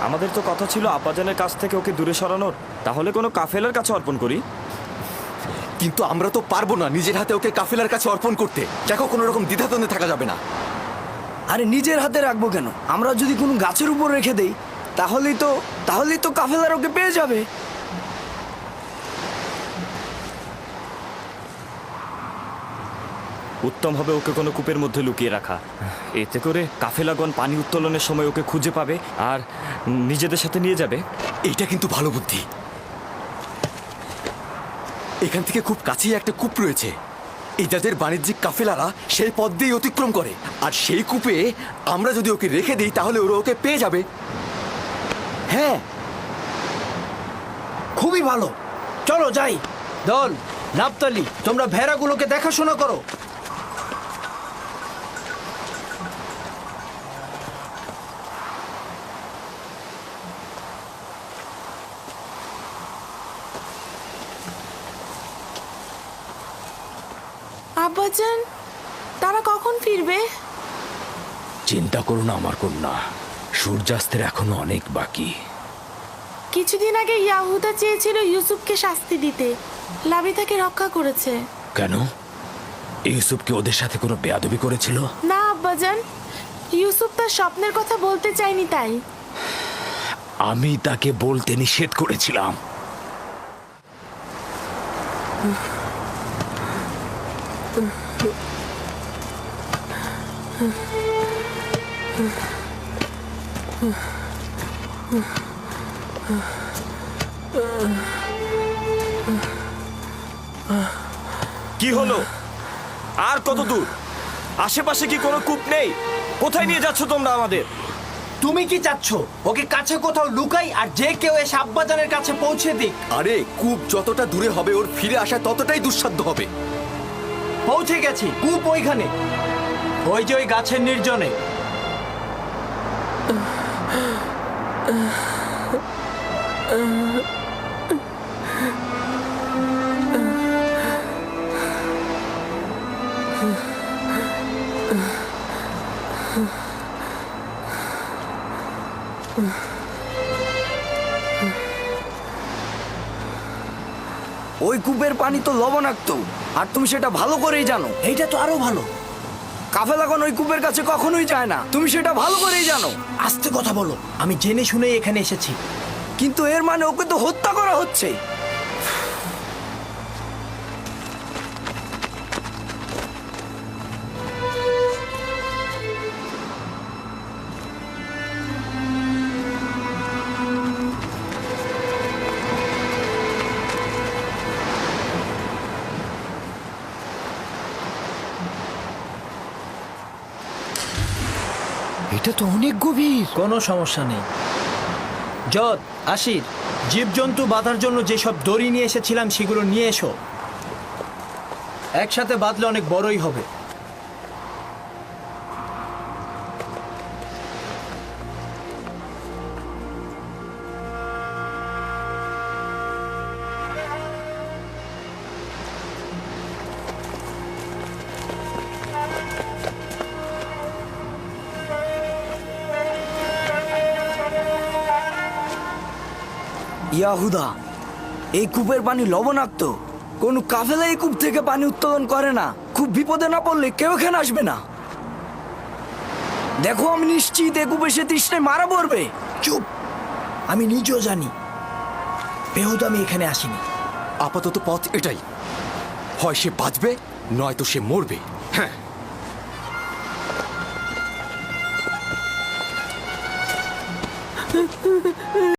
আমাদের তো কথা ছিল আব্বাজানের কাছ থেকে ওকে দূরে সরানোর। তাহলে কোনো কাফেলার কাছে অর্পণ করি। কিন্তু আমরা তো পারবো না নিজের হাতে ওকে কাফেলার কাছে অর্পণ করতে। দেখো, কোনো রকম দ্বিধাদ্বন্দ্বে থাকা যাবে না। আরে নিজের হাতে রাখবো কেন? আমরা যদি কোনো গাছের উপর রেখে দেই তাহলেই তো কাফেলার ওকে পেয়ে যাবে। উত্তম হবে ওকে কোনো কূপের মধ্যে লুকিয়ে রাখা। এতে করে কাফেলাগণ পানি উত্তোলনের সময় ওকে খুঁজে পাবে আর নিজেদের সাথে নিয়ে যাবে। এইটা কিন্তু ভালো বুদ্ধি। এখান থেকে খুব কাছেই একটা কূপ রয়েছে। এই যাদের বাণিজ্যিক কাফেলারা সেই পথ দিয়েই অতিক্রম করে, আর সেই কূপে আমরা যদি ওকে রেখে দিই তাহলে ওরা ওকে পেয়ে যাবে। হ্যাঁ, খুবই ভালো। চলো যাই। দল, নাপতালি, তোমরা ভেড়াগুলোকে দেখাশোনা করো। আব্বাজান, তারা কখন ফিরবে? চিন্তা করো না আমার কন্যা, সূর্যাস্তের এখনো অনেক বাকি। কিছুদিন আগে ইয়াহুদা চেয়েছিল ইউসুফকে শাস্তি দিতে, লাবি তাকে রক্ষা করেছে। কেন? ইউসুফ কি ওদের সাথে কোনো বেয়াদবি করেছিল? না আব্বাজান, ইউসুফ তার স্বপ্নের কথা বলতে চায়নি তাই। আমি তাকে বলতে নিষেধ করেছিলাম। কি হলো? আর কত দূর? আশেপাশে কি কোনো কূপ নেই? কোথায় নিয়ে যাচ্ছ তোমরা আমাদের? তুমি কি চাচ্ছ ওকে কাছে কোথাও লুকাই আর যে কেউ এসে আব্বাজানের কাছে পৌঁছে দিক? আরে, কূপ যতটা দূরে হবে ওর ফিরে আসা ততটাই দুঃসাধ্য হবে। পৌঁছে গেছি, কূপ ওইখানে, ওই যে ওই গাছের নির্জনে। ওই কূপের পানি তো লবণাক্ত, আর তুমি সেটা ভালো করেই জানো। এইটা তো আরো ভালো। কাফেলাগণ ওই কূপের কাছে কখনোই যায় না, তুমি সেটা ভালো করেই জানো। আস্তে কথা বলো, আমি জেনে শুনেই এখানে এসেছি। কিন্তু এর মানে ওকে তো হত্যা করা হচ্ছে। এটা তো অনেক গভীর। কোনো সমস্যা নেই। যত, আশির, জীবজন্তু বাঁধার জন্য যেসব দড়ি নিয়ে এসেছিলাম সেগুলো নিয়ে এসো। একসাথে বাঁধলে অনেক বড়ই হবে। ইয়াহুদা, এই কূপের পানি লবণাক্ত। কোনো কাফেলা এই কূপ থেকে পানি উত্তোলন করে না। খুব বিপদে না পড়লে কেউ এখানে আসবে না। দেখো, আমি নিশ্চিত এই কূপে সে তৃষ্ণায় মারা পড়বে। চুপ, আমি নিজেও জানি, বেহুদা আমি এখানে আসিনি। আপাতত পথ এটাই, হয় সে বাঁচবে নয়তো সে মরবে। হ্যাঁ।